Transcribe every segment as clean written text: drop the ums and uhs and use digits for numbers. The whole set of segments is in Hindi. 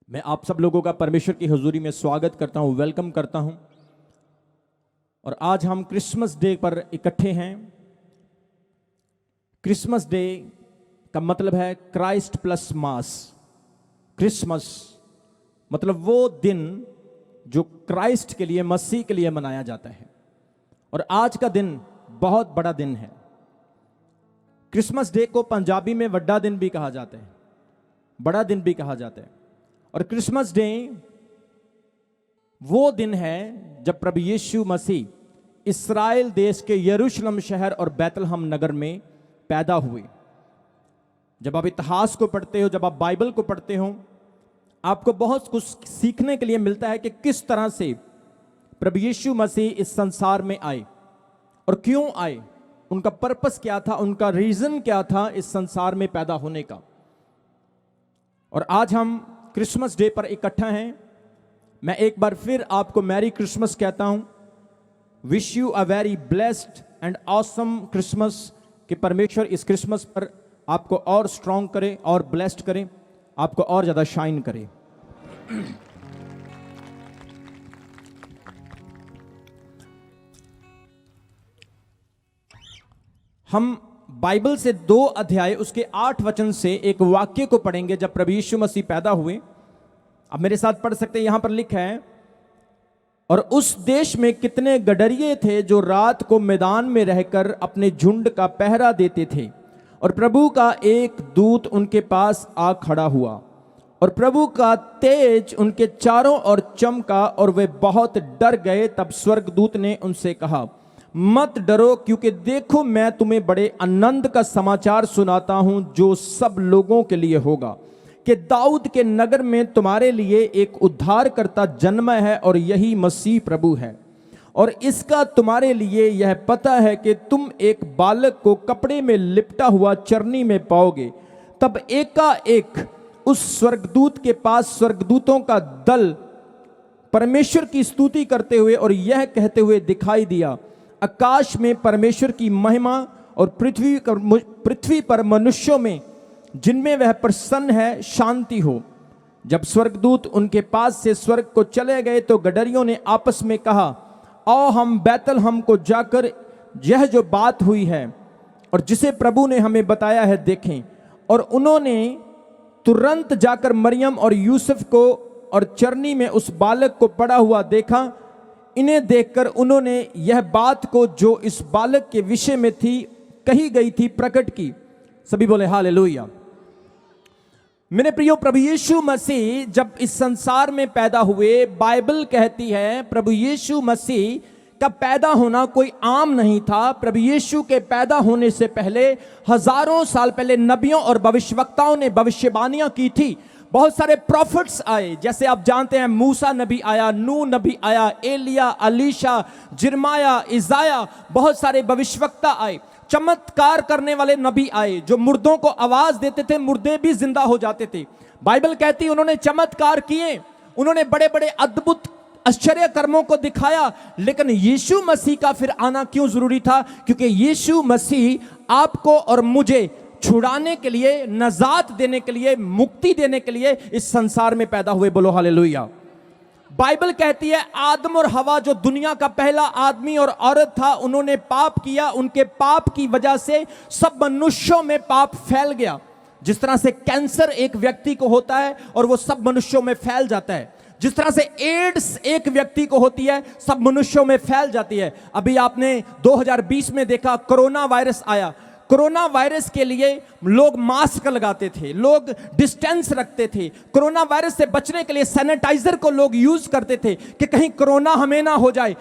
मैं आप सब लोगों का परमेश्वर की हुजूरी में स्वागत करता हूं, वेलकम करता हूं। और आज हम क्रिसमस डे पर इकट्ठे हैं। क्रिसमस डे का मतलब है क्राइस्ट प्लस मास। क्रिसमस मतलब वो दिन जो क्राइस्ट के लिए, मसीह के लिए मनाया जाता है। और आज का दिन बहुत बड़ा दिन है। क्रिसमस डे को पंजाबी में वड्डा दिन भी कहा जाता है, बड़ा दिन भी कहा जाता है। और क्रिसमस डे वो दिन है जब प्रभु यीशु मसीह इस्राएल देश के यरूशलेम शहर और बैतलहम नगर में पैदा हुए। जब आप इतिहास को पढ़ते हो, जब आप बाइबल को पढ़ते हो, आपको बहुत कुछ सीखने के लिए मिलता है कि किस तरह से प्रभु यीशु मसीह इस संसार में आए और क्यों आए, उनका पर्पस क्या था, उनका रीजन क्या था इस संसार में पैदा होने का। और आज हम क्रिसमस डे पर इकट्ठा हैं। मैं एक बार फिर आपको मैरी क्रिसमस कहता हूं। Wish you a very blessed and awesome Christmas. कि परमेश्वर इस क्रिसमस पर आपको और स्ट्रांग करे और ब्लेस्ड करे, आपको और ज्यादा शाइन करे। हम बाइबल से 2 अध्याय उसके 8 वचन से एक वाक्य को पढ़ेंगे जब प्रभु यीशु मसीह पैदा हुए। अब मेरे साथ पढ़ सकते हैं। यहां पर लिखा है, और उस देश में कितने गडरिये थे जो रात को मैदान में रहकर अपने झुंड का पहरा देते थे। और प्रभु का एक दूत उनके पास आ खड़ा हुआ और प्रभु का तेज उनके चारों ओर चमका और वे बहुत डर गए। तब स्वर्गदूत ने उनसे कहा, मत डरो, क्योंकि देखो मैं तुम्हें बड़े आनंद का समाचार सुनाता हूं जो सब लोगों के लिए होगा, कि दाऊद के नगर में तुम्हारे लिए एक उद्धारकर्ता जन्मा है और यही मसीह प्रभु है। और इसका तुम्हारे लिए यह पता है कि तुम एक बालक को कपड़े में लिपटा हुआ चरनी में पाओगे। तब एकाएक उस स्वर्गदूत के पास स्वर्गदूतों का दल परमेश्वर की स्तुति करते हुए और यह कहते हुए दिखाई दिया, आकाश में परमेश्वर की महिमा और पृथ्वी पर मनुष्यों में जिनमें वह प्रसन्न है शांति हो। जब स्वर्गदूत उनके पास से स्वर्ग को चले गए तो गडरियों ने आपस में कहा, आओ हम बैतलहम को जाकर यह जो बात हुई है और जिसे प्रभु ने हमें बताया है देखें। और उन्होंने तुरंत जाकर मरियम और यूसुफ को और चरनी में उस बालक को पड़ा हुआ देखा। इन्हें देखकर उन्होंने यह बात को जो इस बालक के विषय में थी, कही गई थी, प्रकट की। सभी बोले हालेलुया। मेरे प्रियो, प्रभु यीशु मसीह जब इस संसार में पैदा हुए, बाइबल कहती है प्रभु यीशु मसीह का पैदा होना कोई आम नहीं था। प्रभु यीशु के पैदा होने से पहले, हजारों साल पहले नबियों और भविष्यवक्ताओं ने भविष्यवाणियां की थी। बहुत सारे प्रॉफिट्स आए, जैसे आप जानते हैं मूसा नबी आया, नूह नबी आया, एलिया, अलीशा, जिर्माया, इजाया, बहुत सारे भविष्यवक्ता आए। चमत्कार करने वाले नबी आए जो मुर्दों को आवाज देते थे, मुर्दे भी जिंदा हो जाते थे। बाइबल कहती है उन्होंने चमत्कार किए, उन्होंने बड़े बड़े अद्भुत आश्चर्य कर्मों को दिखाया। लेकिन यीशु मसीह का फिर आना क्यों जरूरी था? क्योंकि यीशु मसीह आपको और मुझे छुड़ाने के लिए, नजात देने के लिए, मुक्ति देने के लिए इस संसार में पैदा हुए। बोलो हालेलुया। बाइबल कहती है आदम और हवा जो दुनिया का पहला आदमी और औरत था, उन्होंने पाप किया। उनके पाप की वजह से सब मनुष्यों में पाप फैल गया। जिस तरह से कैंसर एक व्यक्ति को होता है और वो सब मनुष्यों में फैल जाता है, जिस तरह से एड्स एक व्यक्ति को होती है, सब मनुष्यों में फैल जाती है। अभी आपने 2020 में देखा, कोरोना वायरस आया। कोरोना वायरस के लिए लोग मास्क लगाते थे, लोग डिस्टेंस रखते थे। कोरोना वायरस से बचने के लिए सैनिटाइजर को लोग यूज करते थे कि कहीं कोरोना हमें ना हो जाए।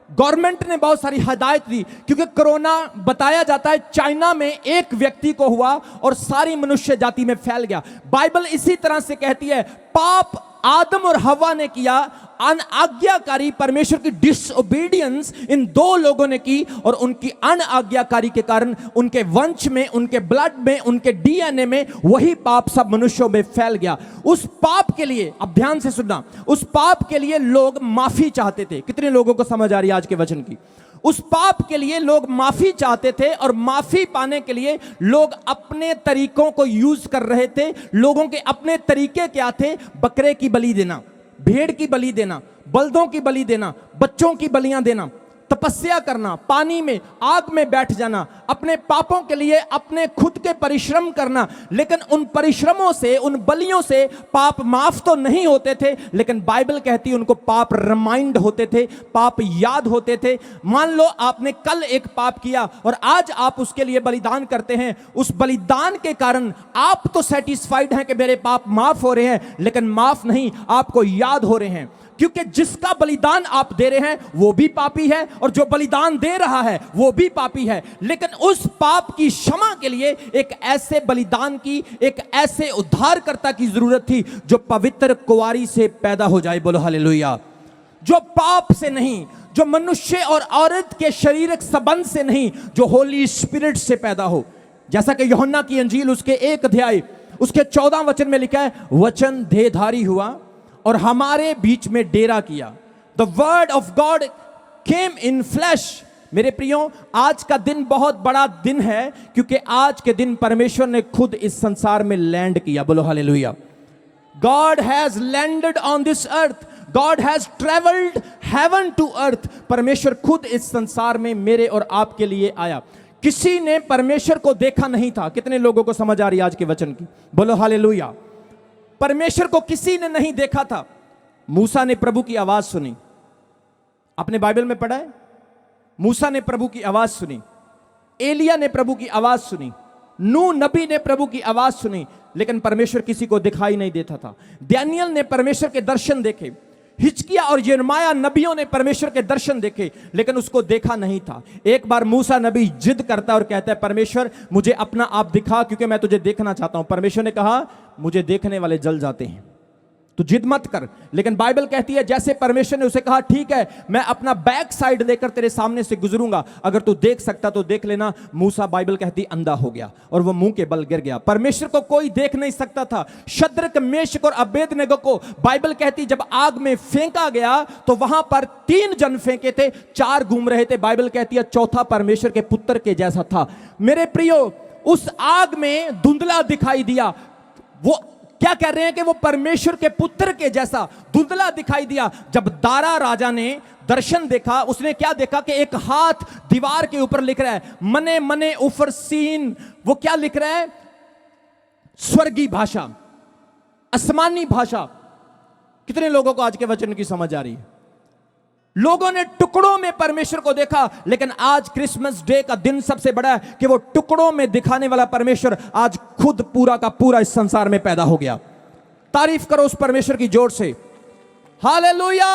गवर्नमेंट ने बहुत सारी हदायत दी, क्योंकि कोरोना बताया जाता है चाइना में एक व्यक्ति को हुआ और सारी मनुष्य जाति में फैल गया। बाइबल इसी तरह से कहती है पाप आदम और हवा ने किया, अनाज्ञाकारी परमेश्वर की डिसओबीडियंस इन 2 लोगों ने की, और उनकी अनाज्ञाकारी के कारण उनके वंश में, उनके ब्लड में, उनके डीएनए में वही पाप सब मनुष्यों में फैल गया। उस पाप के लिए, अब ध्यान से सुनना, उस पाप के लिए लोग माफी चाहते थे। कितने लोगों को समझ आ रही है आज के वचन की? उस पाप के लिए लोग माफी चाहते थे और माफी पाने के लिए लोग अपने तरीकों को यूज कर रहे थे। लोगों के अपने तरीके क्या थे? बकरे की बलि देना, भेड़ की बलि देना, बल्दों की बलि देना, बच्चों की बलियां देना, तपस्या करना, पानी में आग में बैठ जाना, अपने पापों के लिए अपने खुद के परिश्रम करना। लेकिन उन परिश्रमों से, उन बलियों से पाप माफ तो नहीं होते थे, लेकिन बाइबल कहती है उनको पाप रिमाइंड होते थे, पाप याद होते थे। मान लो आपने कल एक पाप किया और आज आप उसके लिए बलिदान करते हैं। उस बलिदान के कारण आप तो सेटिस्फाइड हैं कि मेरे पाप माफ हो रहे हैं, लेकिन माफ नहीं, आपको याद हो रहे हैं, क्योंकि जिसका बलिदान आप दे रहे हैं वो भी पापी है और जो बलिदान दे रहा है वो भी पापी है। लेकिन उस पाप की क्षमा के लिए एक ऐसे बलिदान की, एक ऐसे उद्धारकर्ता की जरूरत थी जो पवित्र कुंवारी से पैदा हो जाए। बोलो हालेलुया। जो पाप से नहीं, जो मनुष्य और औरत के शारीरिक संबंध से नहीं, जो होली स्पिरिट से पैदा हो। जैसा कि यूहन्ना की अंजील उसके 1 अध्याय उसके 14 वचन में लिखा है, वचन देहधारी हुआ और हमारे बीच में डेरा किया। The word of God came in flash. मेरे प्रियो, आज का दिन बहुत बड़ा दिन है, क्योंकि आज के दिन परमेश्वर ने खुद इस संसार में लैंड किया। बोलो hallelujah. God has landed on this earth, God has travelled heaven to earth. परमेश्वर खुद इस संसार में मेरे और आपके लिए आया। किसी ने परमेश्वर को देखा नहीं था। कितने लोगों को समझ आ रही है आज के वचन की? बोलो हालेलुया। परमेश्वर को किसी ने नहीं देखा था। मूसा ने प्रभु की आवाज सुनी। आपने बाइबल में पढ़ा है, मूसा ने प्रभु की आवाज सुनी, एलिया ने प्रभु की आवाज सुनी, नूह नबी ने प्रभु की आवाज सुनी, लेकिन परमेश्वर किसी को दिखाई नहीं देता था। दानियल ने परमेश्वर के दर्शन देखे, हिजकिया और यिर्मयाह नबियों ने परमेश्वर के दर्शन देखे, लेकिन उसको देखा नहीं था। एक बार मूसा नबी जिद करता है और कहता है, परमेश्वर मुझे अपना आप दिखा, क्योंकि मैं तुझे देखना चाहता हूं। परमेश्वर ने कहा, मुझे देखने वाले जल जाते हैं, तू जिद मत कर। लेकिन बाइबल कहती है जैसे परमेश्वर ने उसे कहा, ठीक है मैं अपना बैक साइड लेकर तेरे सामने से गुजरूंगा, अगर तू देख सकता तो देख लेना। मूसा, बाइबल कहती, अंधा हो गया और वो मुंह के बल गिर गया। परमेश्वर को कोई देख नहीं सकता था। शद्रक, मेशक और अबेदनगो को बाइबल कहती जब आग में फेंका गया तो वहां पर 3 जन फेंके थे, 4 घूम रहे थे। बाइबल कहती है चौथा परमेश्वर के पुत्र के जैसा था। मेरे प्रियो, उस आग में धुंधला दिखाई दिया। वो क्या कह रहे हैं कि वो परमेश्वर के पुत्र के जैसा धुंधला दिखाई दिया। जब दारा राजा ने दर्शन देखा, उसने क्या देखा कि एक हाथ दीवार के ऊपर लिख रहा है, मने मने उफर सीन। वो क्या लिख रहा है? स्वर्गीय भाषा, आसमानी भाषा। कितने लोगों को आज के वचन की समझ आ रही है? लोगों ने टुकड़ों में परमेश्वर को देखा, लेकिन आज क्रिसमस डे का दिन सबसे बड़ा है कि वो टुकड़ों में दिखाने वाला परमेश्वर आज खुद पूरा का पूरा इस संसार में पैदा हो गया। तारीफ करो उस परमेश्वर की जोर से, हालेलुया।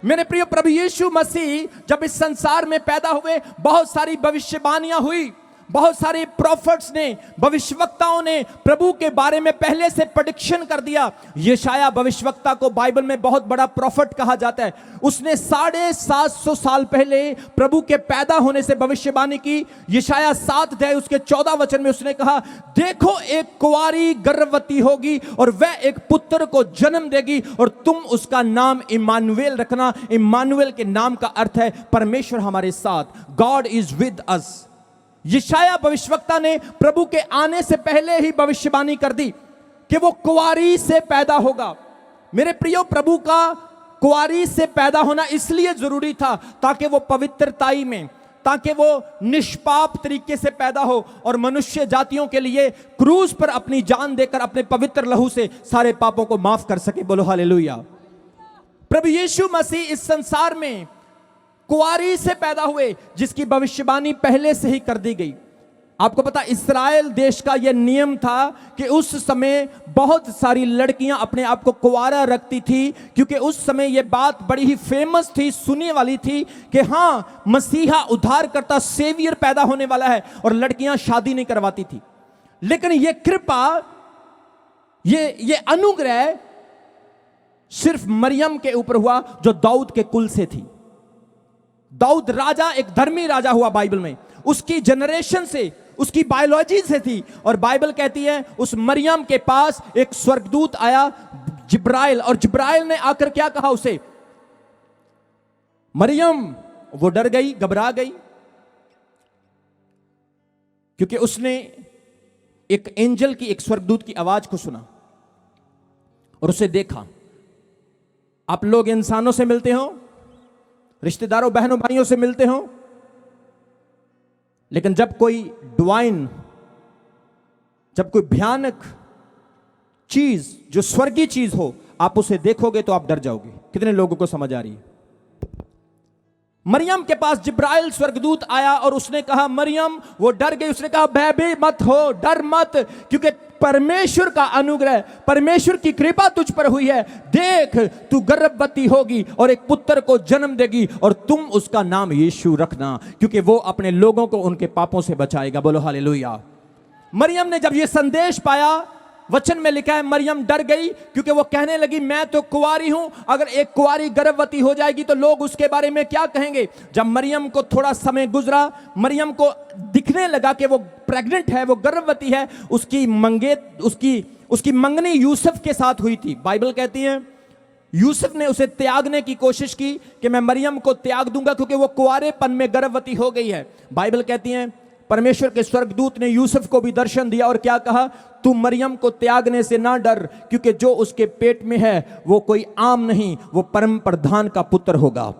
मेरे प्रिय, प्रभु यीशु मसीह जब इस संसार में पैदा हुए, बहुत सारी भविष्यवाणियां हुई। बहुत सारे प्रॉफिट्स ने, भविष्यवक्ताओं ने प्रभु के बारे में पहले से प्रेडिक्शन कर दिया। यशायाह भविष्यवक्ता को बाइबल में बहुत बड़ा प्रॉफिट कहा जाता है। उसने 750 साल पहले प्रभु के पैदा होने से भविष्यवाणी की। यशायाह 7 अध्याय उसके 14 वचन में उसने कहा, देखो एक कुंवारी गर्भवती होगी और वह एक पुत्र को जन्म देगी और तुम उसका नाम इम्मानुएल रखना। इम्मानुएल के नाम का अर्थ है परमेश्वर हमारे साथ, गॉड इज विद अस। यशायाह भविष्यवक्ता ने प्रभु के आने से पहले ही भविष्यवाणी कर दी कि वो कुंवारी से पैदा होगा। मेरे प्रियो, प्रभु का कुंवारी से पैदा होना इसलिए जरूरी था ताकि वो पवित्रताई में, ताकि वो निष्पाप तरीके से पैदा हो और मनुष्य जातियों के लिए क्रूस पर अपनी जान देकर अपने पवित्र लहू से सारे पापों को माफ कर सके। बोलो हालेलुया। प्रभु यीशु मसीह इस संसार में कुंवारी से पैदा हुए, जिसकी भविष्यवाणी पहले से ही कर दी गई। आपको पता, इस्राएल देश का यह नियम था कि उस समय बहुत सारी लड़कियां अपने आप को कुंवारा रखती थी, क्योंकि उस समय यह बात बड़ी ही फेमस थी, सुनने वाली थी कि हां, मसीहा उद्धारकर्ता सेवियर पैदा होने वाला है, और लड़कियां शादी नहीं करवाती थी। लेकिन यह कृपा, यह अनुग्रह सिर्फ मरियम के ऊपर हुआ जो दाऊद के कुल से थी। दाऊद राजा एक धर्मी राजा हुआ बाइबल में, उसकी जनरेशन से, उसकी बायोलॉजी से थी। और बाइबल कहती है उस मरियम के पास एक स्वर्गदूत आया, जिब्राइल, और जिब्राइल ने आकर क्या कहा उसे, मरियम वो डर गई, घबरा गई, क्योंकि उसने एक एंजल की, एक स्वर्गदूत की आवाज को सुना और उसे देखा। आप लोग इंसानों से मिलते हो, रिश्तेदारों, बहनों, भाइयों से मिलते हो, लेकिन जब कोई डिवाइन, जब कोई भयानक चीज जो स्वर्गीय चीज हो, आप उसे देखोगे तो आप डर जाओगे। कितने लोगों को समझ आ रही है? मरियम के पास जिब्राइल स्वर्गदूत आया और उसने कहा, मरियम, वो डर गई। उसने कहा, भय मत हो, डर मत, क्योंकि परमेश्वर का अनुग्रह, परमेश्वर की कृपा तुझ पर हुई है। देख, तू गर्भवती होगी और एक पुत्र को जन्म देगी और तुम उसका नाम यीशु रखना, क्योंकि वो अपने लोगों को उनके पापों से बचाएगा। बोलो हालेलुया। मरियम ने जब ये संदेश पाया, वचन में लिखा है मरियम डर गई, क्योंकि वो कहने लगी, मैं तो कुंवारी हूं, अगर एक कुंवारी गर्भवती हो जाएगी तो लोग उसके बारे में क्या कहेंगे। जब मरियम को थोड़ा समय गुजरा, मरियम को दिखने लगा कि वो प्रेग्नेंट है, वो गर्भवती है। उसकी मंगनी यूसुफ के साथ हुई थी। बाइबल कहती है यूसुफ ने उसे त्यागने की कोशिश की कि मैं मरियम को त्याग दूंगा, क्योंकि वो कुंवारेपन में गर्भवती हो गई है। बाइबल कहती है परमेश्वर के स्वर्गदूत ने यूसुफ को भी दर्शन दिया और क्या कहा, तू मरियम को त्यागने से ना डर, क्योंकि जो उसके पेट में है वो कोई आम नहीं, वो परम प्रधान का पुत्र होगा।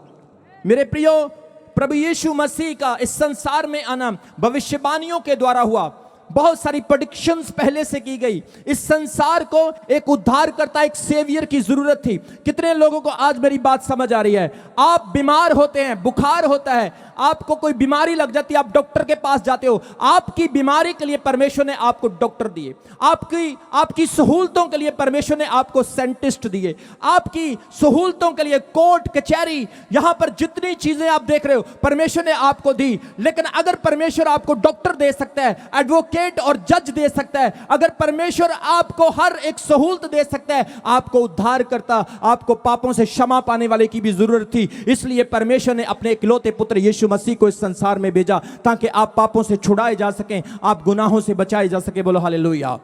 मेरे प्रियो, प्रभु यीशु मसीह का इस संसार में आना भविष्यवाणियों के द्वारा हुआ। बहुत सारी प्रेडिक्शंस पहले से की गई। इस संसार को एक उद्धारकर्ता, एक सेवियर की जरूरत थी। कितने लोगों को आज मेरी बात समझ आ रही है? आप बीमार होते हैं, बुखार होता है, आपको कोई बीमारी लग जाती है, आप डॉक्टर के पास जाते हो। आपकी बीमारी के लिए परमेश्वर ने आपको डॉक्टर दिए, आपकी सहूलतों के लिए परमेश्वर ने आपको साइंटिस्ट दिए, आपकी सहूलतों के लिए कोर्ट कचहरी, यहां पर जितनी चीजें आप देख रहे हो परमेश्वर ने आपको दी। लेकिन अगर परमेश्वर आपको डॉक्टर दे सकता है, एडवोकेट और जज दे सकता है, अगर परमेश्वर आपको हर एक सहूलत दे सकता है, आपको उद्धार करता, आपको पापों से क्षमा पाने वाले की भी जरूरत थी। इसलिए परमेश्वर ने अपने इकलौते पुत्र यीशु मसीह को इस संसार में भेजा, ताकि आप पापों से छुड़ाए जा सकें, आप गुनाहों से बचाए जा सके। बोलो हालेलुया।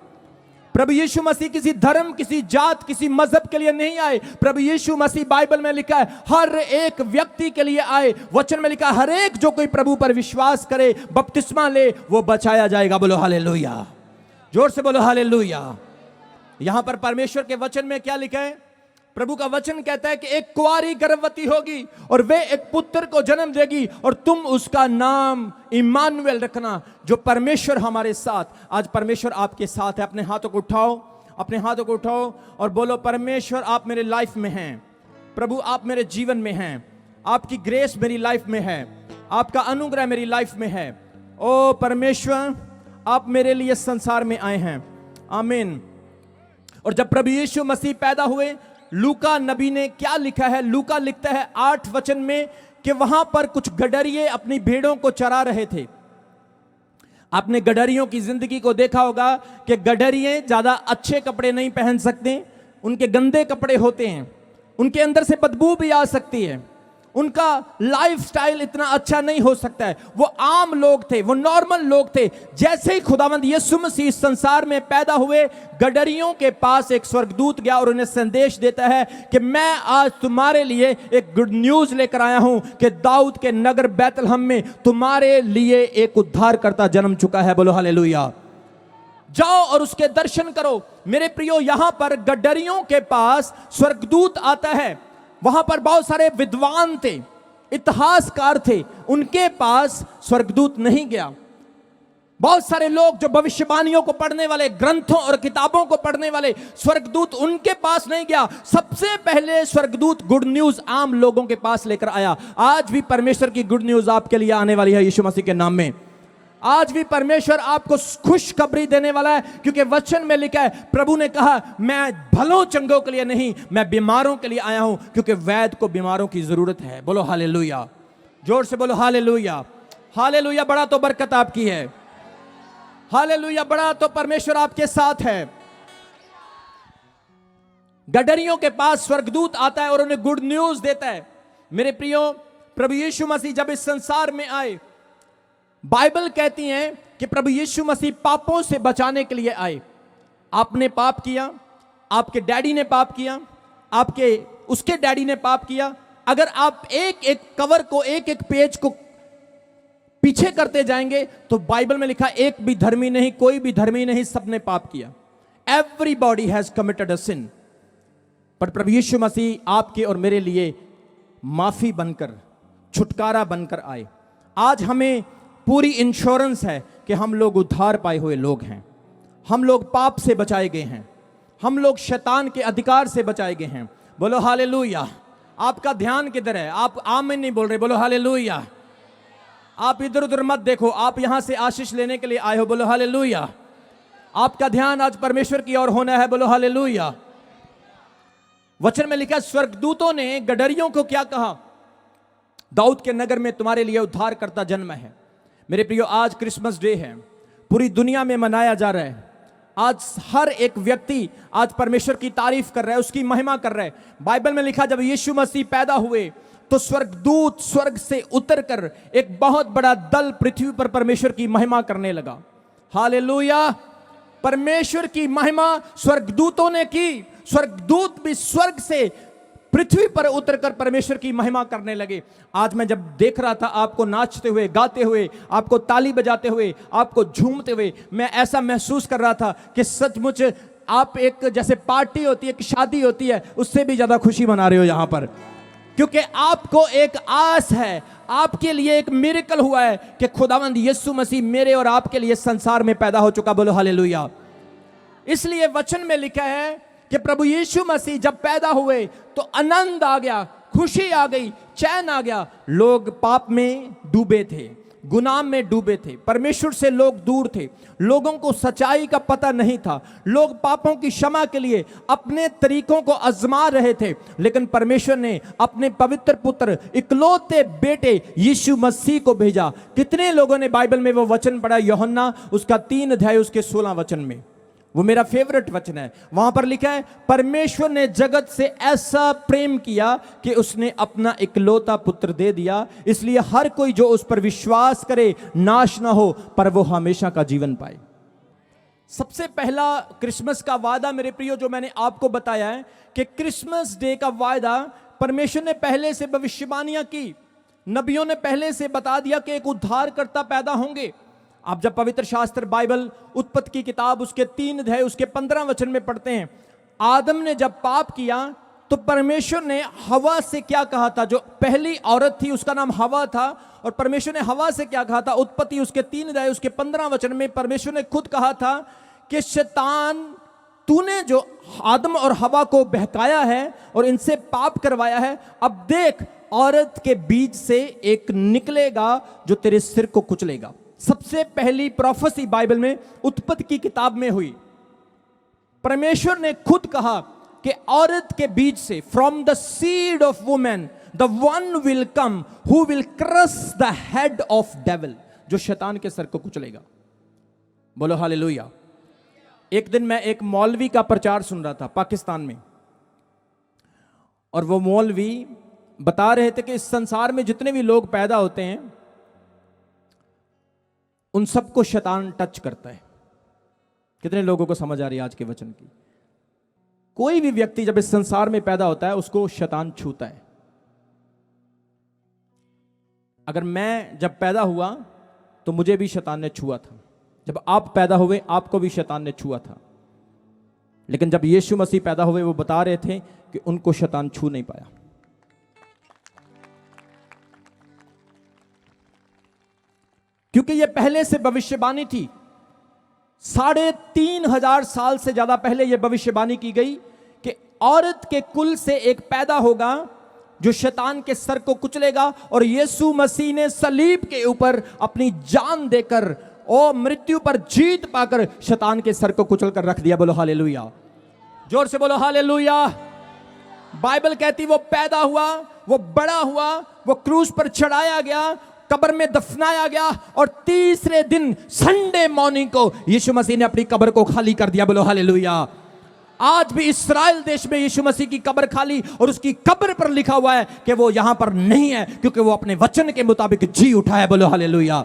प्रभु यीशु मसीह किसी धर्म, किसी जात, किसी मजहब के लिए नहीं आए। प्रभु यीशु मसीह, बाइबल में लिखा है, हर एक व्यक्ति के लिए आए। वचन में लिखा है, हर एक जो कोई प्रभु पर विश्वास करे, बपतिस्मा ले, वो बचाया जाएगा। बोलो हालेलुया, जोर से बोलो हालेलुया। यहां पर परमेश्वर के वचन में क्या लिखा है? प्रभु का वचन कहता है कि एक कुंवारी गर्भवती होगी और वे एक पुत्र को जन्म देगी और तुम उसका नाम इम्मानुएल रखना, जो परमेश्वर हमारे साथ। आज परमेश्वर आपके साथ है। अपने हाथों को उठाओ, अपने हाथों को उठाओ और बोलो, परमेश्वर आप मेरे लाइफ में हैं, प्रभु आप मेरे जीवन में हैं, आपकी ग्रेस मेरी लाइफ में है, आपका अनुग्रह मेरी लाइफ में है। ओ परमेश्वर, आप मेरे लिए संसार में आए हैं। आमीन। और जब प्रभु यीशु मसीह पैदा हुए, लूका नबी ने क्या लिखा है? लूका लिखता है 8 वचन में कि वहां पर कुछ गडरिये अपनी भेड़ों को चरा रहे थे। आपने गडरियों की जिंदगी को देखा होगा कि गडरिये ज्यादा अच्छे कपड़े नहीं पहन सकते, उनके गंदे कपड़े होते हैं, उनके अंदर से बदबू भी आ सकती है, उनका लाइफस्टाइल इतना अच्छा नहीं हो सकता है। वो आम लोग थे, वो नॉर्मल लोग थे। जैसे ही खुदावंद यीशु मसीह इस संसार में पैदा हुए, गडरियों के पास एक स्वर्गदूत गया और उन्हें संदेश देता है कि मैं आज तुम्हारे लिए एक गुड न्यूज लेकर आया हूं कि दाऊद के नगर बैतलहम में तुम्हारे लिए एक उद्धारकर्ता जन्म चुका है। बोलो हालेलुया। जाओ और उसके दर्शन करो। मेरे प्रियो, यहां पर गडरियों के पास स्वर्गदूत आता है। वहां पर बहुत सारे विद्वान थे, इतिहासकार थे, उनके पास स्वर्गदूत नहीं गया। बहुत सारे लोग जो भविष्यवाणियों को पढ़ने वाले, ग्रंथों और किताबों को पढ़ने वाले, स्वर्गदूत उनके पास नहीं गया। सबसे पहले स्वर्गदूत गुड न्यूज आम लोगों के पास लेकर आया। आज भी परमेश्वर की गुड न्यूज आपके लिए आने वाली है यीशु मसीह के नाम में। आज भी परमेश्वर आपको खुशखबरी देने वाला है, क्योंकि वचन में लिखा है, प्रभु ने कहा, मैं भलों चंगों के लिए नहीं, मैं बीमारों के लिए आया हूं, क्योंकि वैद्य को बीमारों की जरूरत है। बोलो हालेलुया, जोर से बोलो हालेलुया। हालेलुया, बड़ा तो बरकत आपकी है। हालेलुया, बड़ा तो परमेश्वर आपके साथ है। गडरियों के पास स्वर्गदूत आता है और उन्हें गुड न्यूज देता है। मेरे प्रियो, प्रभु यीशु मसीह जब इस संसार में आए, बाइबल कहती है कि प्रभु यीशु मसीह पापों से बचाने के लिए आए। आपने पाप किया, आपके डैडी ने पाप किया, उसके डैडी ने पाप किया, अगर आप एक एक कवर को, एक एक पेज को पीछे करते जाएंगे तो बाइबल में लिखा एक भी धर्मी नहीं, कोई भी धर्मी नहीं, सबने पाप किया। एवरीबॉडी हैज कमिटेड अ सिन। पर प्रभु यीशु मसीह आपके और मेरे लिए माफी बनकर, छुटकारा बनकर आए। आज हमें पूरी इंश्योरेंस है कि हम लोग उद्धार पाए हुए लोग हैं, हम लोग पाप से बचाए गए हैं, हम लोग शैतान के अधिकार से बचाए गए हैं। बोलो हालेलुया। आपका ध्यान किधर है? आप आमीन नहीं बोल रहे, बोलो हालेलुया। आप इधर उधर मत देखो, आप यहां से आशीष लेने के लिए आए हो, बोलो हालेलुया। आपका ध्यान आज परमेश्वर की ओर होना है, बोलो हालेलुया। वचन में लिखा, स्वर्गदूतों ने गडरियों को क्या कहा? दाऊद के नगर में तुम्हारे लिए उद्धार करता जन्म है। मेरे प्रियो, आज क्रिसमस डे है, पूरी दुनिया में मनाया जा रहा है। आज हर एक व्यक्ति आज परमेश्वर की तारीफ कर रहा है, उसकी महिमा कर रहा है। बाइबल में लिखा, जब यीशु मसीह पैदा हुए तो स्वर्गदूत स्वर्ग से उतरकर एक बहुत बड़ा दल पृथ्वी पर परमेश्वर की महिमा करने लगा। हालेलुया। परमेश्वर की महिमा स्वर्गदूतों ने की। स्वर्गदूत भी स्वर्ग से पृथ्वी पर उतरकर परमेश्वर की महिमा करने लगे। आज मैं जब देख रहा था आपको नाचते हुए, गाते हुए, आपको ताली बजाते हुए, आपको झूमते हुए, मैं ऐसा महसूस कर रहा था कि सचमुच आप एक, जैसे पार्टी होती है, एक शादी होती है, उससे भी ज्यादा खुशी मना रहे हो यहां पर, क्योंकि आपको एक आस है, आपके लिए एक मिरेकल हुआ है कि खुदावंद यीशु मसीह मेरे और आपके लिए संसार में पैदा हो चुका। बोलो हालेलुया। इसलिए वचन में लिखा है कि प्रभु यीशु मसीह जब पैदा हुए तो आनंद आ गया, खुशी आ गई, चैन आ गया। लोग पाप में डूबे थे, गुनाह में डूबे थे, परमेश्वर से लोग दूर थे, लोगों को सच्चाई का पता नहीं था, लोग पापों की क्षमा के लिए अपने तरीकों को आजमा रहे थे। लेकिन परमेश्वर ने अपने पवित्र पुत्र, इकलौते बेटे यीशु मसीह को भेजा। कितने लोगों ने बाइबल में वो वचन पढ़ा? यूहन्ना उसका 3 अध्याय उसके 16 वचन में, वो मेरा फेवरेट वचन है। वहां पर लिखा है, परमेश्वर ने जगत से ऐसा प्रेम किया कि उसने अपना इकलौता पुत्र दे दिया, इसलिए हर कोई जो उस पर विश्वास करे नाश ना हो पर वो हमेशा का जीवन पाए। सबसे पहला क्रिसमस का वादा मेरे प्रियो जो मैंने आपको बताया है कि क्रिसमस डे का वादा परमेश्वर ने पहले से भविष्यवाणियां की, नबियों ने पहले से बता दिया कि एक उद्धारकर्ता पैदा होंगे। आप जब पवित्र शास्त्र बाइबल उत्पत्ति की किताब उसके 3 अध्याय उसके 15 वचन में पढ़ते हैं, आदम ने जब पाप किया तो परमेश्वर ने हवा से क्या कहा था? जो पहली औरत थी उसका नाम हवा था, और परमेश्वर ने हवा से क्या कहा था? उत्पत्ति उसके 3 अध्याय उसके 15 वचन में परमेश्वर ने खुद कहा था कि शैतान, तूने जो आदम और हवा को बहकाया है और इनसे पाप करवाया है, अब देख औरत के बीज से एक निकलेगा जो तेरे सिर को कुचलेगा। सबसे पहली प्रोफेसी बाइबल में उत्पत्ति की किताब में हुई। परमेश्वर ने खुद कहा कि औरत के बीज से, from the seed of women the one will come who will crush the head of devil, जो शैतान के सर को कुचलेगा। बोलो हालेलुया। एक दिन मैं एक मौलवी का प्रचार सुन रहा था पाकिस्तान में, और वो मौलवी बता रहे थे कि इस संसार में जितने भी लोग पैदा होते हैं उन सबको शैतान टच करता है। कितने लोगों को समझ आ रही है आज के वचन की? कोई भी व्यक्ति जब इस संसार में पैदा होता है उसको शैतान छूता है। अगर मैं जब पैदा हुआ तो मुझे भी शैतान ने छुआ था, जब आप पैदा हुए आपको भी शैतान ने छुआ था। लेकिन जब यीशु मसीह पैदा हुए वो बता रहे थे कि उनको शैतान छू नहीं पाया। क्योंकि यह पहले से भविष्यवाणी थी। 3,500 साल से ज्यादा पहले यह भविष्यवाणी की गई कि औरत के कुल से एक पैदा होगा जो शैतान के सर को कुचलेगा, और यीशु मसीह ने सलीब के ऊपर अपनी जान देकर और मृत्यु पर जीत पाकर शैतान के सर को कुचल कर रख दिया। बोलो हालेलुया। जोर से बोलो हालेलुया। बाइबल कहती वो पैदा हुआ, वो बड़ा हुआ, वो क्रूस पर चढ़ाया गया, कब्र में दफनाया गया, और तीसरे दिन संडे मॉर्निंग को यीशु मसीह ने अपनी कब्र को खाली कर दिया। बोलो हालेलुया। आज भी इस्राएल देश में यीशु मसीह की कब्र खाली, और उसकी कब्र पर लिखा हुआ है कि वो यहां पर नहीं है, क्योंकि वो अपने वचन के मुताबिक जी उठा है। बोलो हालेलुया।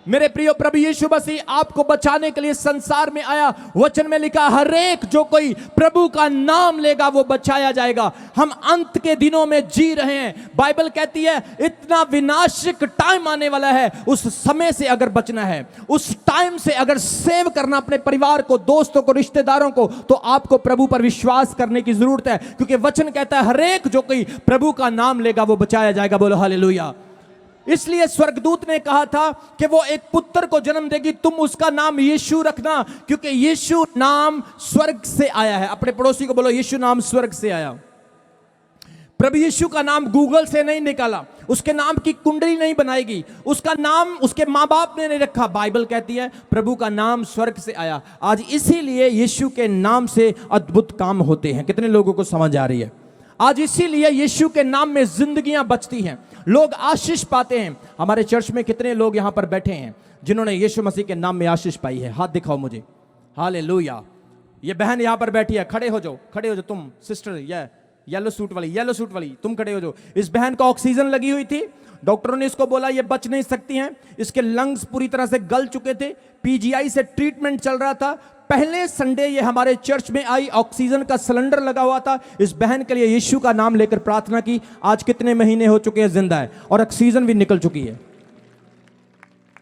मेरे प्रिय प्रभु यीशु मसीह आपको बचाने के लिए संसार में आया। वचन में लिखा, हर एक जो कोई प्रभु का नाम लेगा वो बचाया जाएगा। हम अंत के दिनों में जी रहे हैं। बाइबल कहती है इतना विनाशक टाइम आने वाला है, उस समय से अगर बचना है, उस टाइम से अगर सेव करना अपने परिवार को, दोस्तों को, रिश्तेदारों को, तो आपको प्रभु पर विश्वास करने की जरूरत है। क्योंकि वचन कहता है हर एक जो कोई प्रभु का नाम लेगा वो बचाया जाएगा। बोलो हालेलुया। इसलिए स्वर्गदूत ने कहा था कि वो एक पुत्र को जन्म देगी, तुम उसका नाम यीशु रखना, क्योंकि यीशु नाम स्वर्ग से आया है। अपने पड़ोसी को बोलो, यीशु नाम स्वर्ग से आया। प्रभु यीशु का नाम गूगल से नहीं निकाला, उसके नाम की कुंडली नहीं बनाएगी, उसका नाम उसके माँ बाप ने नहीं रखा। बाइबल कहती है प्रभु का नाम स्वर्ग से आया। आज इसीलिए यीशु के नाम से अद्भुत काम होते हैं। कितने लोगों को समझ आ रही है? आज इसीलिए यीशु के नाम में जिंदगियां बचती हैं, लोग आशीष पाते हैं। हमारे चर्च में कितने लोग यहां पर बैठे हैं जिन्होंने यीशु मसीह के नाम में आशीष पाई है? हाथ दिखाओ मुझे। हालेलुया। ये बहन यहां पर बैठी है, खड़े हो जाओ, खड़े हो जाओ। तुम सिस्टर, ये येलो सूट वाली तुम खड़े हो जाओ। इस बहन को ऑक्सीजन लगी हुई थी, डॉक्टरों ने इसको बोला ये बच नहीं सकती हैं, इसके लंग्स पूरी तरह से गल चुके थे, पीजीआई से ट्रीटमेंट चल रहा था। पहले संडे ये हमारे चर्च में आई, ऑक्सीजन का सिलेंडर लगा हुआ था। इस बहन के लिए यीशु का नाम लेकर प्रार्थना की। आज कितने महीने हो चुके हैं, जिंदा है और ऑक्सीजन भी निकल चुकी है।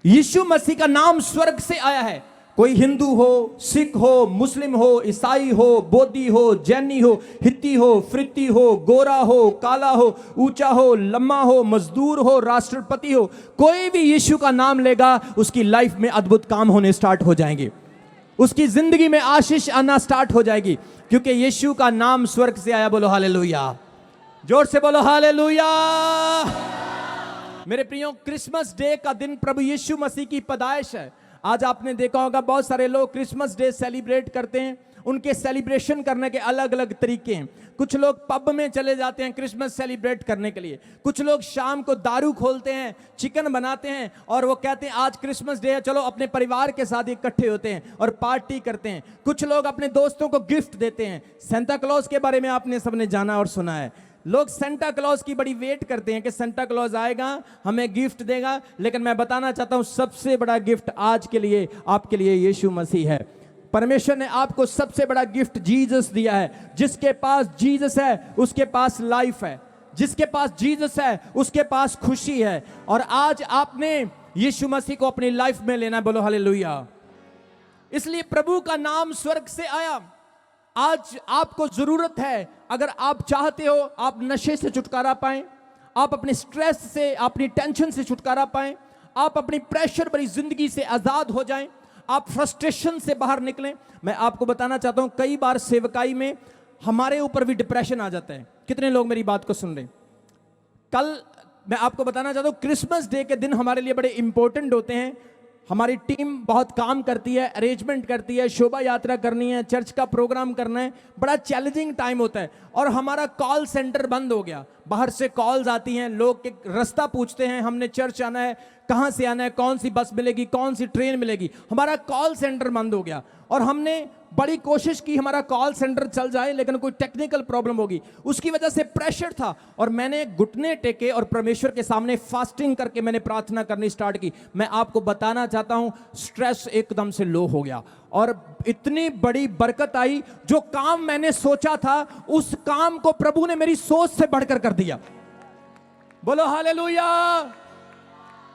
यीशु मसीह का नाम स्वर्ग से आया है। कोई हिंदू हो, सिख हो, मुस्लिम हो, ईसाई हो, बोधी हो, जैनी हो, हित्ती हो, फ्रिती हो, गोरा हो, काला हो, ऊंचा हो, लम्बा हो, मजदूर हो, राष्ट्रपति हो, कोई भी यीशु का नाम लेगा उसकी लाइफ में अद्भुत काम होने स्टार्ट हो जाएंगे, उसकी जिंदगी में आशीष आना स्टार्ट हो जाएगी, क्योंकि यीशु का नाम स्वर्ग से आया। बोलो हालेलुया, जोर से बोलो हालेलुया। मेरे प्रियो, क्रिसमस डे का दिन प्रभु यीशु मसीह की पैदाइश है। आज आपने देखा होगा बहुत सारे लोग क्रिसमस डे सेलिब्रेट करते हैं। उनके सेलिब्रेशन करने के अलग अलग तरीके हैं। कुछ लोग पब में चले जाते हैं क्रिसमस सेलिब्रेट करने के लिए, कुछ लोग शाम को दारू खोलते हैं, चिकन बनाते हैं और वो कहते हैं आज क्रिसमस डे है, चलो अपने परिवार के साथ इकट्ठे होते हैं और पार्टी करते हैं। कुछ लोग अपने दोस्तों को गिफ्ट देते हैं। सेंटा क्लॉज के बारे में आपने सबने जाना और सुना है। लोग सेंटा क्लॉज की बड़ी वेट करते हैं कि सेंटा क्लॉज आएगा, हमें गिफ्ट देगा। लेकिन मैं बताना चाहता हूं सबसे बड़ा गिफ्ट आज के लिए आपके लिए यीशु मसीह है। परमेश्वर ने आपको सबसे बड़ा गिफ्ट जीसस दिया है। जिसके पास जीसस है उसके पास लाइफ है, जिसके पास जीसस है उसके पास खुशी है। और आज आपने यीशु मसीह को अपनी लाइफ में लेना है। बोलो हालेलुया। इसलिए प्रभु का नाम स्वर्ग से आया। आज आपको जरूरत है, अगर आप चाहते हो आप नशे से छुटकारा पाएं, आप अपने स्ट्रेस से, अपनी टेंशन से छुटकारा पाएं, आप अपनी प्रेशर भरी जिंदगी से आजाद हो जाएं, आप फ्रस्ट्रेशन से बाहर निकलें। मैं आपको बताना चाहता हूं कई बार सेवकाई में हमारे ऊपर भी डिप्रेशन आ जाता है। कितने लोग मेरी बात को सुन रहे? कल मैं आपको बताना चाहता हूं क्रिसमस डे के दिन हमारे लिए बड़े इंपॉर्टेंट होते हैं। हमारी टीम बहुत काम करती है, अरेंजमेंट करती है, शोभा यात्रा करनी है, चर्च का प्रोग्राम करना है, बड़ा चैलेंजिंग टाइम होता है। और हमारा कॉल सेंटर बंद हो गया, बाहर से कॉल्स आती हैं, लोग के रास्ता पूछते हैं, हमने चर्च आना है, कहां से आना है, कौन सी बस मिलेगी, कौन सी ट्रेन मिलेगी। हमारा कॉल सेंटर बंद हो गया और हमने बड़ी कोशिश की हमारा कॉल सेंटर चल जाए, लेकिन कोई टेक्निकल प्रॉब्लम होगी, उसकी वजह से प्रेशर था। और मैंने घुटने टेके और परमेश्वर के सामने फास्टिंग करके मैंने प्रार्थना करनी स्टार्ट की। मैं आपको बताना चाहता हूं स्ट्रेस एकदम से लो हो गया और इतनी बड़ी बरकत आई। जो काम मैंने सोचा था उस काम को प्रभु ने मेरी सोच से बढ़कर कर दिया। बोलो हालेलुया।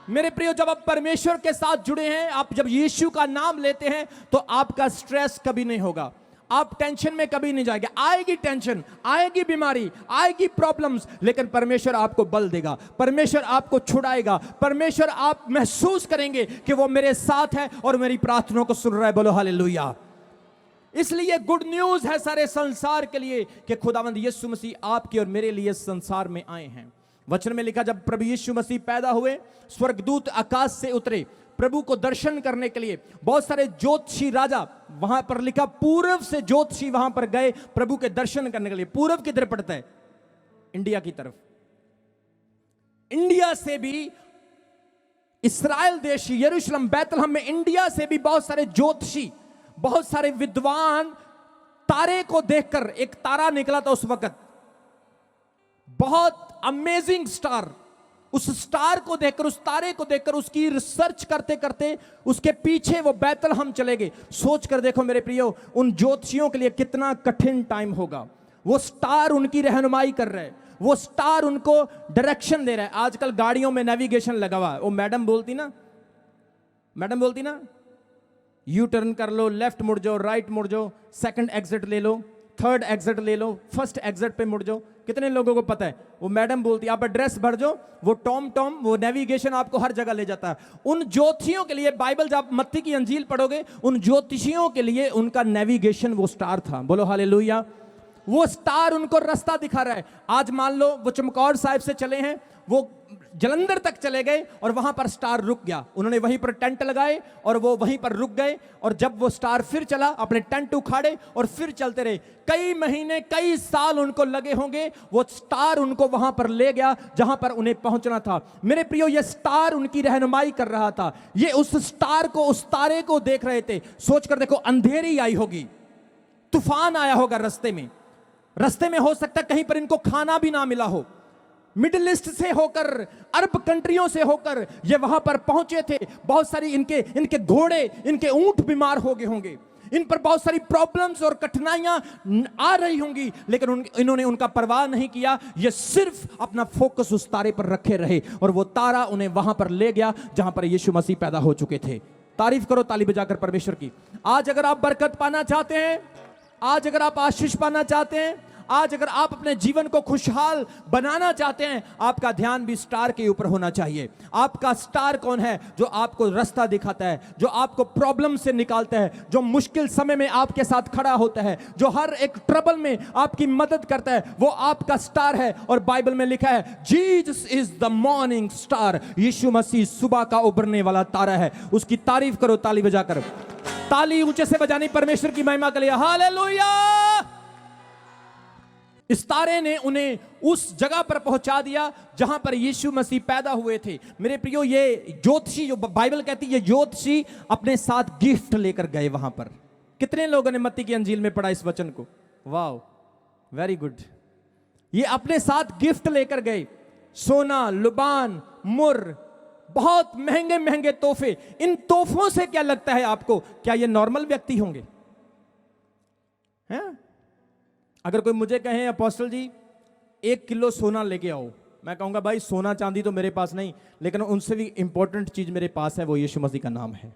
मेरे प्रियो, जब आप परमेश्वर के साथ जुड़े हैं, आप जब यीशु का नाम लेते हैं तो आपका स्ट्रेस कभी नहीं होगा, आप टेंशन में कभी नहीं जाएंगे। आएगी टेंशन, आएगी बीमारी, आएगी प्रॉब्लम्स, लेकिन परमेश्वर आपको बल देगा, परमेश्वर आपको छुड़ाएगा, परमेश्वर आप महसूस करेंगे कि वो मेरे साथ है और मेरी प्रार्थनाओं को सुन रहा है। बोलो हालेलुया। इसलिए गुड न्यूज है सारे संसार के लिए कि खुदावंद यीशु मसीह आपके और मेरे लिए संसार में आए हैं। वचन में लिखा, जब प्रभु यीशु मसीह पैदा हुए, स्वर्गदूत आकाश से उतरे प्रभु को दर्शन करने के लिए। बहुत सारे ज्योतिषी राजा, वहां पर लिखा पूर्व से ज्योतिषी वहां पर गए प्रभु के दर्शन करने के लिए। पूर्व किधर पड़ता है? इंडिया की तरफ। इंडिया से भी, इस्राएल देश, यरूशलेम, बैतलहम में इंडिया से भी बहुत सारे ज्योतिषी, बहुत सारे विद्वान तारे को देखकर, एक तारा निकला था उस वक्त, बहुत अमेजिंग स्टार, उस स्टार को देखकर, उस तारे को देखकर, उसकी रिसर्च करते करते उसके पीछे वो बैतलहम चले गए। सोच कर देखो मेरे प्रियो, उन ज्योतिषियों के लिए कितना कठिन टाइम होगा। वो स्टार उनकी रहनुमाई कर रहे हैं, वो स्टार उनको डायरेक्शन दे रहा है। आजकल गाड़ियों में नेविगेशन लगा हुआ है। वो मैडम बोलती ना यू टर्न कर लो, लेफ्ट मुड़ जाओ, राइट मुड़ जाओ, सेकंड एग्जिट ले लो, थर्ड एग्जिट ले लो, फर्स्ट एग्जिट पे मुड़ जाओ। कितने लोगों को पता है? वो मैडम बोलती है आप एड्रेस भर जाओ, वो टॉम वो नेविगेशन आपको हर जगह ले जाता है। उन ज्योतिषियों के लिए बाइबल जब मत्ती की अंजील पढ़ोगे, उन ज्योतिषियों के लिए उनका नेविगेशन वो स्टार था। बोलो हालेलुया। वो स्टार उनको रास्ता दिखा रहा है। आज मान लो वो चमकौर साहिब से चले हैं, वो जलंधर तक चले गए और वहां पर स्टार रुक गया। उन्होंने वहीं पर टेंट लगाए और वो वहीं पर रुक गए, और जब वो स्टार फिर चला अपने टेंट उखाड़े और फिर चलते रहे। कई महीने, कई साल उनको लगे होंगे, वो स्टार उनको वहां पर ले गया जहां पर उन्हें पहुंचना था। मेरे प्रियो, ये स्टार उनकी रहनुमाई कर रहा था। ये उस स्टार को, उस तारे को देख रहे थे। सोचकर देखो, अंधेरी आई होगी, तूफान आया होगा रास्ते में हो सकता है कहीं पर इनको खाना भी ना मिला हो। मिडिल ईस्ट से होकर, अरब कंट्रियों से होकर ये वहां पर पहुंचे थे। बहुत सारी इनके घोड़े, इनके ऊंट बीमार हो गए होंगे, इन पर बहुत सारी प्रॉब्लम्स और कठिनाइयां आ रही होंगी, लेकिन इन्होंने उनका परवाह नहीं किया। ये सिर्फ अपना फोकस उस तारे पर रखे रहे और वो तारा उन्हें वहां पर ले गया जहां पर यीशु मसीह पैदा हो चुके थे। तारीफ करो ताली बजाकर परमेश्वर की। आज अगर आप बरकत पाना चाहते हैं, आज अगर आप आशीष पाना चाहते हैं, आज अगर आप अपने जीवन को खुशहाल बनाना चाहते हैं, आपका ध्यान भी स्टार के ऊपर होना चाहिए। आपका स्टार कौन है? जो आपको रास्ता दिखाता है, जो आपको प्रॉब्लम से निकालता है, जो मुश्किल समय में आपके साथ खड़ा होता है, जो हर एक ट्रबल में आपकी मदद करता है, वो आपका स्टार है। और बाइबल में लिखा है, Jesus is the morning star. Yeshu Masih सुबह का उभरने वाला तारा है। उसकी तारीफ करो ताली बजाकर। ताली ऊंचे से बजानी परमेश्वर की महिमा के लिए। हालेलुया। इस तारे ने उन्हें उस जगह पर पहुंचा दिया जहां पर यीशु मसीह पैदा हुए थे। मेरे प्रियो, ये ज्योतिषी, जो बाइबल कहती है, ये ज्योतिषी अपने साथ गिफ्ट लेकर गए वहां पर। कितने लोगों ने मत्ती की अंजील में पढ़ा इस वचन को? वाह, वेरी गुड। ये अपने साथ गिफ्ट लेकर गए, सोना, लुबान, मुर, बहुत महंगे महंगे तोहफे। इन तोहफों से क्या लगता है आपको, क्या ये नॉर्मल व्यक्ति होंगे? हैं? अगर कोई मुझे कहे अपोस्टल जी 1 किलो सोना लेके आओ, मैं कहूंगा भाई सोना चांदी तो मेरे पास नहीं, लेकिन उनसे भी इंपॉर्टेंट चीज मेरे पास है, वो यीशु मसीह का नाम है।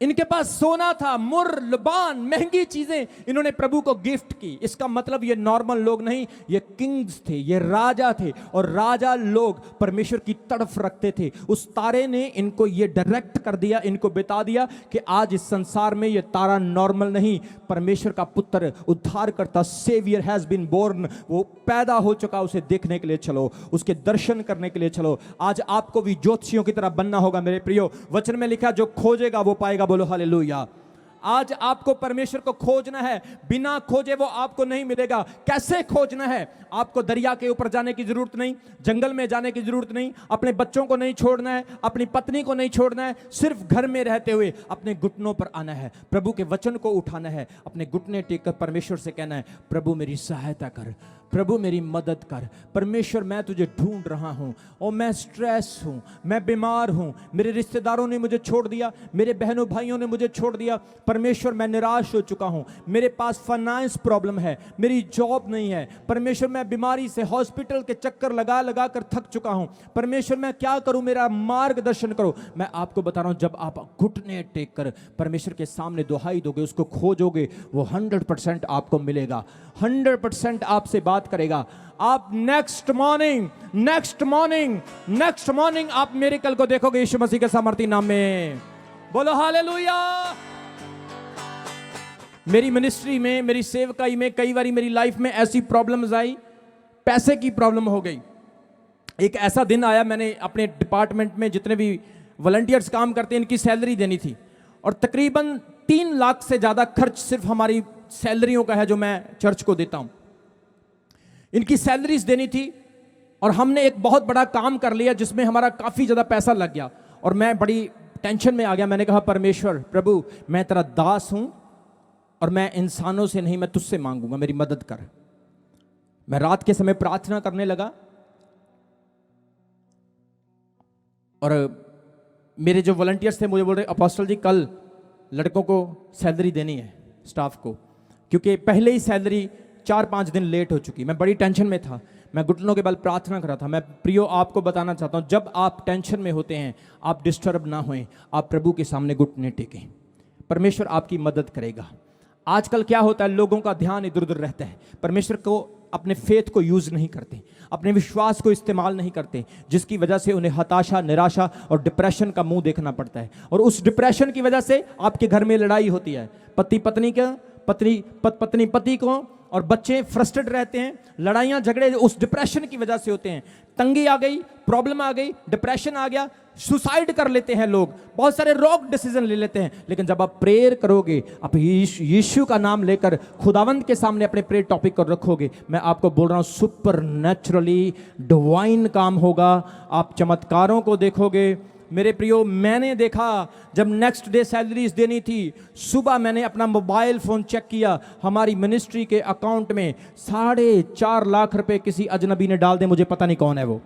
इनके पास सोना था, मुर, लुबान, महंगी चीजें इन्होंने प्रभु को गिफ्ट की। इसका मतलब ये नॉर्मल लोग नहीं, ये किंग्स थे, ये राजा थे, और राजा लोग परमेश्वर की तड़फ रखते थे। उस तारे ने इनको ये डायरेक्ट कर दिया, इनको बता दिया कि आज इस संसार में ये तारा नॉर्मल नहीं, परमेश्वर का पुत्र, उद्धार करता, सेवियर हैज बीन बोर्न, वो पैदा हो चुका। उसे देखने के लिए चलो, उसके दर्शन करने के लिए चलो। आज आपको भी ज्योतिषियों की तरह बनना होगा मेरे प्रियो। वचन में लिखा, जो खोजेगा वो पाएगा। बोलो हालेलुया। आज आपको परमेश्वर को खोजना है, बिना खोजे वो आपको नहीं मिलेगा। कैसे खोजना है? आपको दरिया के ऊपर जाने की जरूरत नहीं, जंगल में जाने की जरूरत नहीं, अपने बच्चों को नहीं छोड़ना है, अपनी पत्नी को नहीं छोड़ना है। सिर्फ घर में रहते हुए अपने घुटनों पर आना है, प्रभु के वचन को उठाना है, अपने घुटने टेक कर परमेश्वर से कहना है, प्रभु मेरी सहायता कर, प्रभु मेरी मदद कर। परमेश्वर मैं तुझे ढूंढ रहा हूं, और मैं स्ट्रेस हूं, मैं बीमार हूं, मेरे रिश्तेदारों ने मुझे छोड़ दिया, मेरे बहनों भाइयों ने मुझे छोड़ दिया। परमेश्वर मैं निराश हो चुका हूं, मेरे पास फाइनेंस प्रॉब्लम है, मेरी जॉब नहीं है। परमेश्वर मैं बीमारी से हॉस्पिटल के चक्कर लगा लगा कर थक चुका हूं। परमेश्वर मैं क्या करूं, मेरा मार्गदर्शन करो। मैं आपको बता रहा हूं, जब आप घुटने टेक कर परमेश्वर के सामने दुहाई दोगे, उसको खोजोगे, वो 100% आपको मिलेगा, 100% आपसे बात करेगा। आप नेक्स्ट मॉर्निंग आप मिरेकल को देखोगे यीशु मसीह के सामर्थी नाम में। बोलो हालेलुया। मेरी मिनिस्ट्री में, मेरी सेवकाई में कई बार मेरी लाइफ में ऐसी प्रॉब्लम्स आई, पैसे की प्रॉब्लम हो गई। एक ऐसा दिन आया, मैंने अपने डिपार्टमेंट में जितने भी वॉलंटियर्स काम करते हैं इनकी सैलरी देनी थी, और तकरीबन 3 लाख से ज्यादा खर्च सिर्फ हमारी सैलरियों का है जो मैं चर्च को देता हूं। इनकी सैलरीज देनी थी, और हमने एक बहुत बड़ा काम कर लिया जिसमें हमारा काफी ज्यादा पैसा लग गया, और मैं बड़ी टेंशन में आ गया। मैंने कहा, परमेश्वर प्रभु मैं तेरा दास हूं, और मैं इंसानों से नहीं, मैं तुझसे मांगूंगा, मेरी मदद कर। मैं रात के समय प्रार्थना करने लगा और मेरे जो वॉलंटियर्स थे मुझे बोल रहे अपोस्टल जी कल लड़कों को सैलरी देनी है स्टाफ को, क्योंकि पहले ही सैलरी 4-5 दिन लेट हो चुकी। मैं बड़ी टेंशन में था, मैं घुटनों के बल प्रार्थना कर रहा था। मैं प्रियो आपको बताना चाहता हूं, जब आप टेंशन में होते हैं आप डिस्टर्ब ना होएं, आप प्रभु के सामने घुटने टेकें, परमेश्वर आपकी मदद करेगा। आजकल क्या होता है, लोगों का ध्यान इधर उधर रहता है, परमेश्वर को अपने फेथ को यूज नहीं करते, अपने विश्वास को इस्तेमाल नहीं करते, जिसकी वजह से उन्हें हताशा, निराशा और डिप्रेशन का मुंह देखना पड़ता है। और उस डिप्रेशन की वजह से आपके घर में लड़ाई होती है, पति पत्नी का, पत्नी पति को, और बच्चे फ्रस्ट्रेट रहते हैं। लड़ाइयाँ झगड़े उस डिप्रेशन की वजह से होते हैं। तंगी आ गई, प्रॉब्लम आ गई, डिप्रेशन आ गया, सुसाइड कर लेते हैं लोग, बहुत सारे रॉन्ग डिसीजन ले लेते हैं। लेकिन जब आप प्रेयर करोगे, आप यीशु का नाम लेकर खुदावंद के सामने अपने प्रेयर टॉपिक को रखोगे, मैं आपको बोल रहा हूं सुपर नेचुरली डिवाइन काम होगा, आप चमत्कारों को देखोगे। मेरे प्रियो, मैंने देखा जब नेक्स्ट डे सैलरीज देनी थी, सुबह मैंने अपना मोबाइल फोन चेक किया, हमारी मिनिस्ट्री के अकाउंट में 4.5 लाख रुपए किसी अजनबी ने डाल दे, मुझे पता नहीं कौन है वो।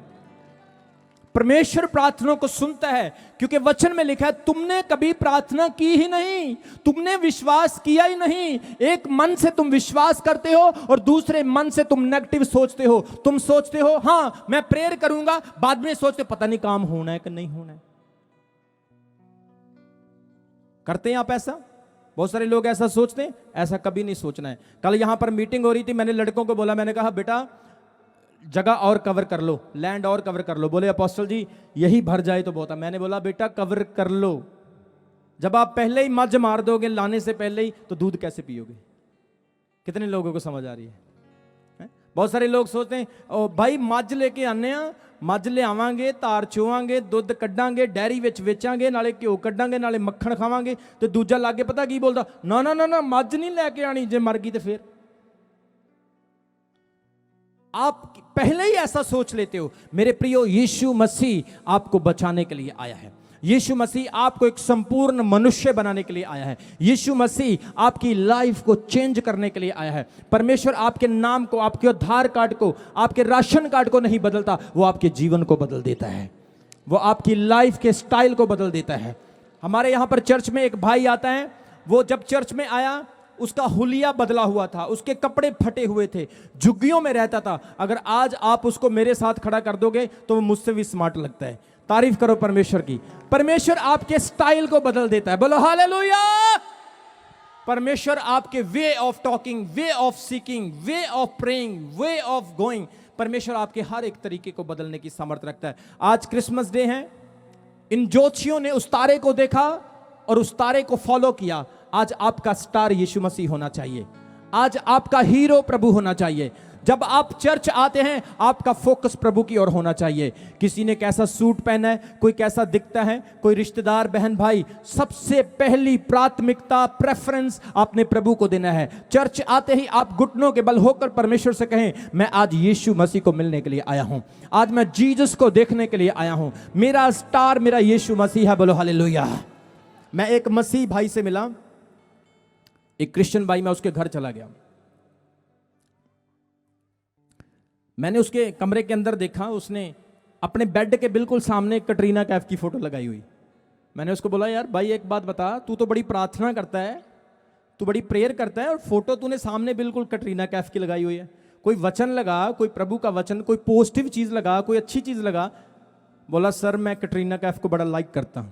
परमेश्वर प्रार्थना को सुनता है, क्योंकि वचन में लिखा है तुमने कभी प्रार्थना की ही नहीं, तुमने विश्वास किया ही नहीं। एक मन से तुम विश्वास करते हो और दूसरे मन से तुम नेगेटिव सोचते हो। तुम सोचते हो हाँ मैं प्रेयर करूंगा, बाद में सोचते पता नहीं काम होना है कि नहीं होना है। करते हैं आप ऐसा? बहुत सारे लोग ऐसा सोचते हैं, ऐसा कभी नहीं सोचना है। कल यहां पर मीटिंग हो रही थी, मैंने लड़कों को बोला, मैंने कहा बेटा जगह और कवर कर लो, लैंड और कवर कर लो। बोले अपोस्टल जी यही भर जाए तो बहुत है। मैंने बोला बेटा कवर कर लो, जब आप पहले ही मज मार दोगे लाने से पहले ही, तो दूध कैसे पियोगे? कितने लोगों को समझ आ रही है? बहुत सारे लोग सोचते हैं ओ भाई मज लेके आने, मज ले आवांगे, धार चोवांगे, दुध कड्डांगे, डेयरी विच वेचांगे, नाले घ्यो कड्डांगे, नाले मक्खन खावांगे, तो दूजा लागे पता की बोलदा, ना ना ना ना मज नहीं लैके आनी, जे मर गई तो फिर। आप पहले ही ऐसा सोच लेते हो। मेरे प्रियो, यीशु मसीह आपको बचाने के लिए आया है। यीशु मसीह आपको एक संपूर्ण मनुष्य बनाने के लिए आया है। यीशु मसीह आपकी लाइफ को चेंज करने के लिए आया है। परमेश्वर आपके नाम को, आपके आधार कार्ड को, आपके राशन कार्ड को नहीं बदलता, वो आपके जीवन को बदल देता है, वो आपकी लाइफ के स्टाइल को बदल देता है। हमारे यहां पर चर्च में एक भाई आता है, वो जब चर्च में आया उसका हुलिया बदला हुआ था, उसके कपड़े फटे हुए थे, झुग्गियों में रहता था। अगर आज आप उसको मेरे साथ खड़ा कर दोगे तो वो मुझसे भी स्मार्ट लगता है। तारीफ करो परमेश्वर की। परमेश्वर आपके स्टाइल को बदल देता है, बोलो हालेलुया। परमेश्वर आपके way of talking, way of seeking, way of praying, way of going, परमेश्वर आपके हर एक तरीके को बदलने की सामर्थ्य रखता है। आज क्रिसमस डे है, इन ज्योतिषियों ने उस तारे को देखा और उस तारे को फॉलो किया। आज आपका स्टार यीशु मसीह होना चाहिए, आज आपका हीरो प्रभु होना चाहिए। जब आप चर्च आते हैं आपका फोकस प्रभु की ओर होना चाहिए। किसी ने कैसा सूट पहना है, कोई कैसा दिखता है, कोई रिश्तेदार बहन भाई, सबसे पहली प्राथमिकता, प्रेफरेंस आपने प्रभु को देना है। चर्च आते ही आप घुटनों के बल होकर परमेश्वर से कहें, मैं आज यीशु मसीह को मिलने के लिए आया हूं, आज मैं जीसस को देखने के लिए आया हूं, मेरा स्टार मेरा यीशु मसीह है, बोलो हालेलुया। मैं एक मसीह भाई से मिला, एक क्रिश्चियन भाई, मैं उसके घर चला गया। मैंने उसके कमरे के अंदर देखा, उसने अपने बेड के बिल्कुल सामने कटरीना कैफ की फोटो लगाई हुई। मैंने उसको बोला यार भाई एक बात बता, तू तो बड़ी प्रार्थना करता है, तू बड़ी प्रेयर करता है, और फोटो तूने सामने बिल्कुल कटरीना कैफ की लगाई हुई है। कोई वचन लगा, कोई प्रभु का वचन, कोई पॉजिटिव चीज लगा, कोई अच्छी चीज लगा। बोला सर मैं कटरीना कैफ को बड़ा लाइक करता हूं,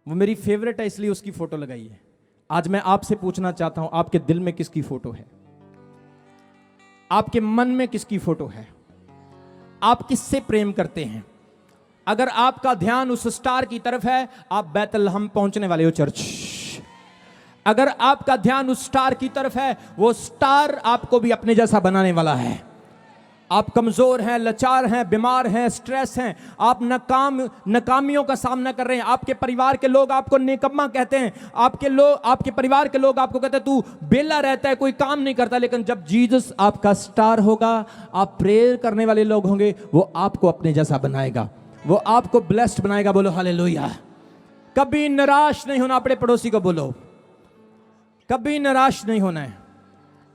वो मेरी फेवरेट है, इसलिए उसकी फोटो लगाई है। आज मैं आपसे पूछना चाहता हूं, आपके दिल में किसकी फोटो है? आपके मन में किसकी फोटो है? आप किससे प्रेम करते हैं? अगर आपका ध्यान उस स्टार की तरफ है, आप बैतलहम पहुंचने वाले हो चर्च। अगर आपका ध्यान उस स्टार की तरफ है, वो स्टार आपको भी अपने जैसा बनाने वाला है। आप कमजोर हैं, लाचार हैं, बीमार हैं, स्ट्रेस हैं, आप नाकामियों का सामना कर रहे हैं, आपके परिवार के लोग आपको निकम्मा कहते हैं, आपके परिवार के लोग आपको कहते हैं तू बेला रहता है, कोई काम नहीं करता। लेकिन जब जीसस आपका स्टार होगा, आप प्रेयर करने वाले लोग होंगे, वो आपको अपने जैसा बनाएगा, वो आपको ब्लेस्ड बनाएगा, बोलो हालेलुया। कभी निराश नहीं होना, अपने पड़ोसी को बोलो कभी निराश नहीं होना है,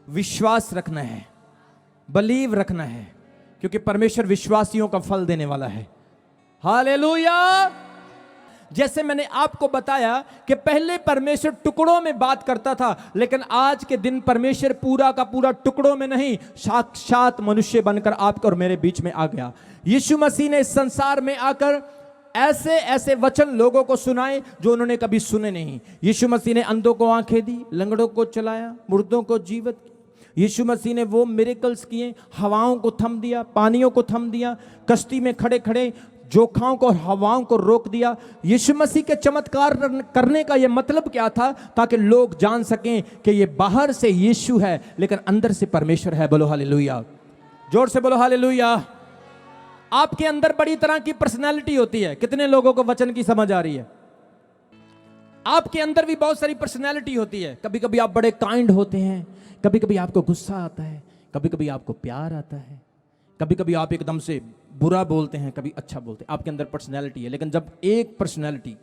विश्वास रखना है। बिलीव रखना है, क्योंकि परमेश्वर विश्वासियों का फल देने वाला है। हालेलुया। जैसे मैंने आपको बताया कि पहले परमेश्वर टुकड़ों में बात करता था, लेकिन आज के दिन परमेश्वर पूरा का पूरा टुकड़ों में नहीं, साक्षात मनुष्य बनकर आपके और मेरे बीच में आ गया। यीशु मसीह ने इस संसार में आकर ऐसे ऐसे वचन लोगों को सुनाए जो उन्होंने कभी सुने नहीं। यीशु मसीह ने अंधों को आंखें दी, लंगड़ों को चलाया, मुर्दों को जीवित किया। यीशु मसीह ने वो मिरेकल्स किए, हवाओं को थम दिया, पानियों को थम दिया, कश्ती में खड़े खड़े जोखाओं को, हवाओं को रोक दिया। यीशु मसीह के चमत्कार करने का यह मतलब क्या था? ताकि लोग जान सकें कि ये बाहर से यीशु है लेकिन अंदर से परमेश्वर है। बोलो हालेलुया, जोर से बोलो हालेलुया। आपके अंदर बड़ी तरह की पर्सनैलिटी होती है। कितने लोगों को वचन की समझ आ रही है? आपके अंदर भी बहुत सारी पर्सनैलिटी होती है। कभी कभी आप बड़े काइंड होते हैं, कभी कभी आपको गुस्सा आता है, कभी कभी आपको प्यार आता है, कभी कभी आप एकदम से बुरा बोलते हैं, कभी अच्छा बोलते हैं। आपके अंदर पर्सनैलिटी है। लेकिन जब एक पर्सनैलिटी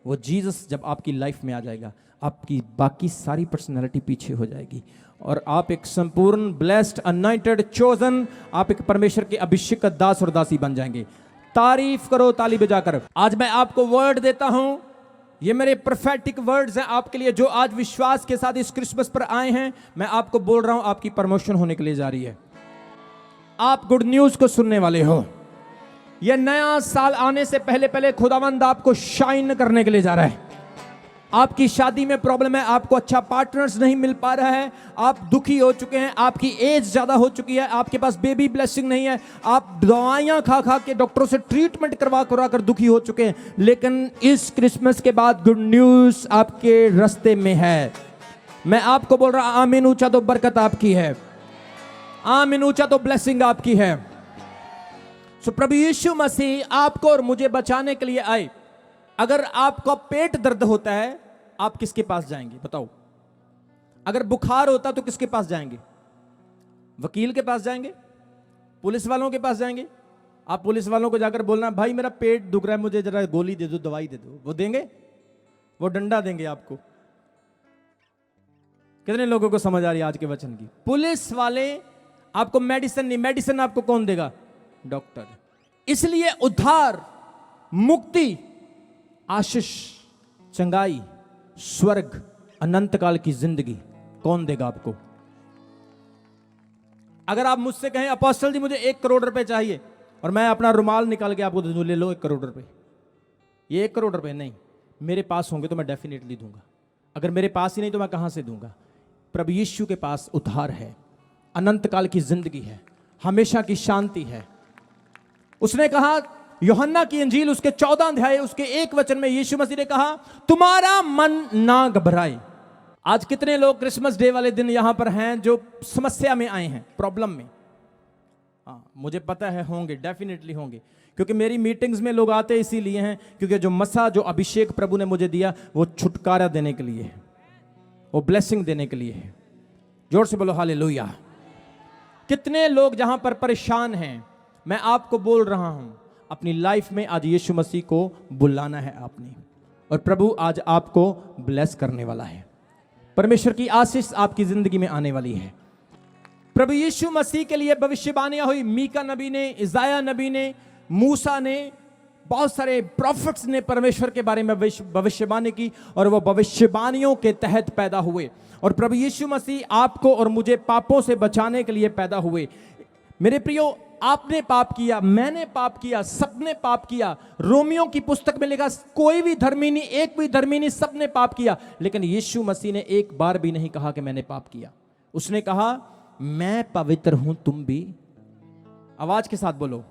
वो जीसस जब आपकी लाइफ में आ जाएगा, आपकी बाकी सारी पर्सनैलिटी पीछे हो जाएगी और आप एक संपूर्ण ब्लेस्ड, अनॉइंटेड, चोजन, आप एक परमेश्वर के अभिषेक का दास और दासी बन जाएंगे। तारीफ करो ताली बजाकर। आज मैं आपको वर्ड देता हूं, ये मेरे प्रोफेटिक वर्ड्स हैं आपके लिए, जो आज विश्वास के साथ इस क्रिसमस पर आए हैं। मैं आपको बोल रहा हूं, आपकी प्रमोशन होने के लिए जा रही है। आप गुड न्यूज को सुनने वाले हो। यह नया साल आने से पहले पहले खुदावंद आपको शाइन करने के लिए जा रहा है। आपकी शादी में प्रॉब्लम है, आपको अच्छा पार्टनर्स नहीं मिल पा रहा है, आप दुखी हो चुके हैं, आपकी एज ज्यादा हो चुकी है, आपके पास बेबी ब्लेसिंग नहीं है, आप दवाइयां खा खा के डॉक्टरों से ट्रीटमेंट करवा कर दुखी हो चुके हैं। लेकिन इस क्रिसमस के बाद गुड न्यूज आपके रास्ते में है। मैं आपको बोल रहा, आमीन ऊंचा तो बरकत आपकी है, आमीन ऊंचा तो ब्लेसिंग आपकी है। सो प्रभु यीशु मसीह आपको और मुझे बचाने के लिए आए। अगर आपका पेट दर्द होता है, आप किसके पास जाएंगे बताओ? अगर बुखार होता तो किसके पास जाएंगे? वकील के पास जाएंगे? पुलिस वालों के पास जाएंगे? आप पुलिस वालों को जाकर बोलना, भाई मेरा पेट दुख रहा है, मुझे जरा गोली दे दो, दवाई दे दो, वो देंगे? वो डंडा देंगे आपको। कितने लोगों को समझ आ रही है आज के वचन की? पुलिस वाले आपको मेडिसिन नहीं, मेडिसिन आपको कौन देगा? डॉक्टर। इसलिए उद्धार, मुक्ति, आशीष, चंगाई, स्वर्ग, अनंत काल की जिंदगी कौन देगा आपको? अगर आप मुझसे कहें अपोस्टल जी मुझे 1 करोड़ रुपए चाहिए, और मैं अपना रुमाल निकाल के आपको दे दूं, ले लो 1 करोड़ रुपए, ये 1 करोड़ रुपए नहीं, मेरे पास होंगे तो मैं डेफिनेटली दूंगा। अगर मेरे पास ही नहीं तो मैं कहां से दूंगा? प्रभु यीशु के पास उद्धार है, अनंत काल की जिंदगी है, हमेशा की शांति है। उसने कहा, यूहन्ना की इंजील उसके 14 अध्याय उसके 1 वचन में यीशु मसीह ने कहा, तुम्हारा मन ना घबराए। आज कितने लोग क्रिसमस डे वाले दिन यहां पर हैं जो समस्या में आए हैं, प्रॉब्लम में? हाँ, मुझे पता है होंगे, डेफिनेटली होंगे, क्योंकि मेरी मीटिंग्स में लोग आते इसीलिए हैं क्योंकि जो मसा, जो अभिषेक प्रभु ने मुझे दिया, वो छुटकारा देने के लिए है, वो ब्लेसिंग देने के लिए है। जोर से बोलो हालेलुया। कितने लोग जहां पर परेशान हैं, मैं आपको बोल रहा हूं, अपनी लाइफ में आज यीशु मसीह को बुलाना है आपने, और प्रभु आज आपको ब्लेस करने वाला है। परमेश्वर की आशीष आपकी जिंदगी में आने वाली है। प्रभु यीशु मसीह के लिए भविष्यवाणियां हुई। मीका नबी ने, इज़ाया नबी ने, मूसा ने, बहुत सारे प्रॉफिट्स ने परमेश्वर के बारे में भविष्यवाणी की, और वो भविष्यवाणियों के तहत पैदा हुए। और प्रभु यीशु मसीह आपको और मुझे पापों से बचाने के लिए पैदा हुए। मेरे प्रियो, आपने पाप किया, मैंने पाप किया, सबने पाप किया। रोमियो की पुस्तक में लिखा, कोई भी धर्मी नहीं, एक भी धर्मी नहीं, सबने पाप किया। लेकिन यीशु मसीह ने एक बार भी नहीं कहा कि मैंने पाप किया। उसने कहा, मैं पवित्र हूं, तुम भी। आवाज के साथ बोलो।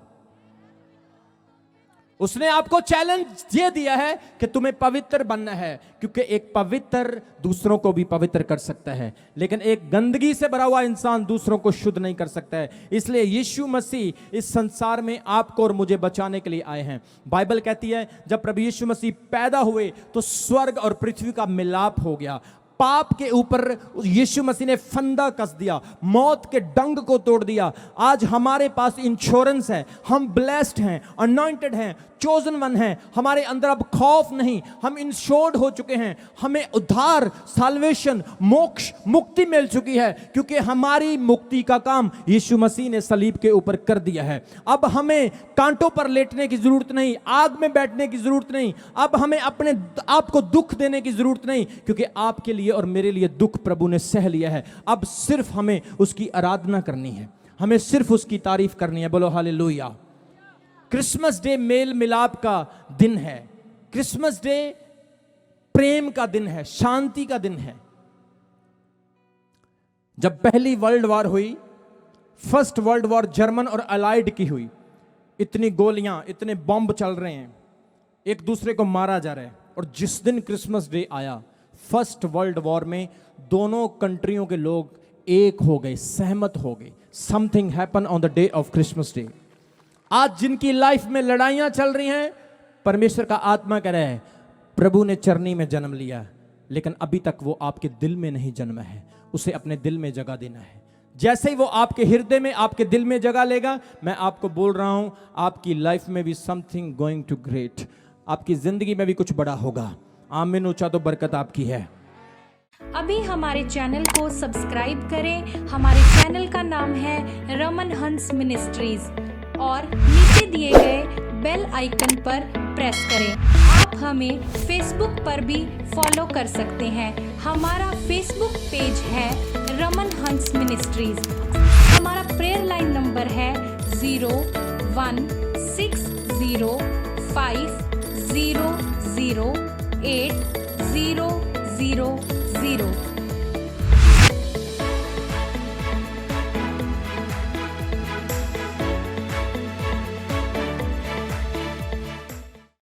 उसने आपको चैलेंज ये दिया है कि तुम्हें पवित्र बनना है, क्योंकि एक पवित्र दूसरों को भी पवित्र कर सकता है, लेकिन एक गंदगी से भरा हुआ इंसान दूसरों को शुद्ध नहीं कर सकता है। इसलिए यीशु मसीह इस संसार में आपको और मुझे बचाने के लिए आए हैं। बाइबल कहती है, जब प्रभु यीशु मसीह पैदा हुए तो स्वर्ग और पृथ्वी का मिलाप हो गया। पाप के ऊपर यीशु मसीह ने फंदा कस दिया, मौत के डंग को तोड़ दिया। आज हमारे पास इंश्योरेंस है, हम ब्लेस्ड हैं, अनॉइंटेड हैं, चोजन वन हैं। हमारे अंदर अब खौफ नहीं, हम इंश्योर्ड हो चुके हैं। हमें उद्धार, साल्वेशन, मोक्ष, मुक्ति मिल चुकी है, क्योंकि हमारी मुक्ति का काम यीशु मसीह ने सलीब के ऊपर कर दिया है। अब हमें कांटों पर लेटने की जरूरत नहीं, आग में बैठने की जरूरत नहीं, अब हमें अपने आप को दुख देने की जरूरत नहीं, क्योंकि आपके लिए और मेरे लिए दुख प्रभु ने सह लिया है। अब सिर्फ हमें उसकी आराधना करनी है, हमें सिर्फ उसकी तारीफ करनी है। बोलो हालेलुया। क्रिसमस डे मेल मिलाप का दिन है, क्रिसमस डे प्रेम का दिन है, शांति का दिन है। जब पहली वर्ल्ड वॉर हुई, फर्स्ट वर्ल्ड वॉर जर्मन और अलाइड की हुई, इतनी गोलियां, इतने बॉम्ब चल रहे हैं, एक दूसरे को मारा जा रहा है, और जिस दिन क्रिसमस डे आया, फर्स्ट वर्ल्ड वॉर में दोनों कंट्रियों के लोग एक हो गए, सहमत हो गए। Something happen on the day of Christmas day. आज जिनकी लाइफ में लड़ाइयां चल रही हैं, परमेश्वर का आत्मा कह रहा है प्रभु ने चरनी में जन्म लिया, लेकिन अभी तक वो आपके दिल में नहीं जन्मा है, उसे अपने दिल में जगह देना है। जैसे ही वो आपके हृदय में, आपके दिल में जगह लेगा, मैं आपको बोल रहा हूं, आपकी लाइफ में भी समथिंग गोइंग टू ग्रेट, आपकी जिंदगी में भी कुछ बड़ा होगा। आमीन। ऊंचा तो बरकत आपकी है। अभी हमारे चैनल को सब्सक्राइब करें। हमारे चैनल का नाम है रमन हंस मिनिस्ट्रीज, और नीचे दिए गए बेल आइकन पर प्रेस करें। आप हमें फेसबुक पर भी फॉलो कर सकते हैं। हमारा फेसबुक पेज है रमन हंस मिनिस्ट्रीज। हमारा प्रेयर लाइन नंबर है 01605008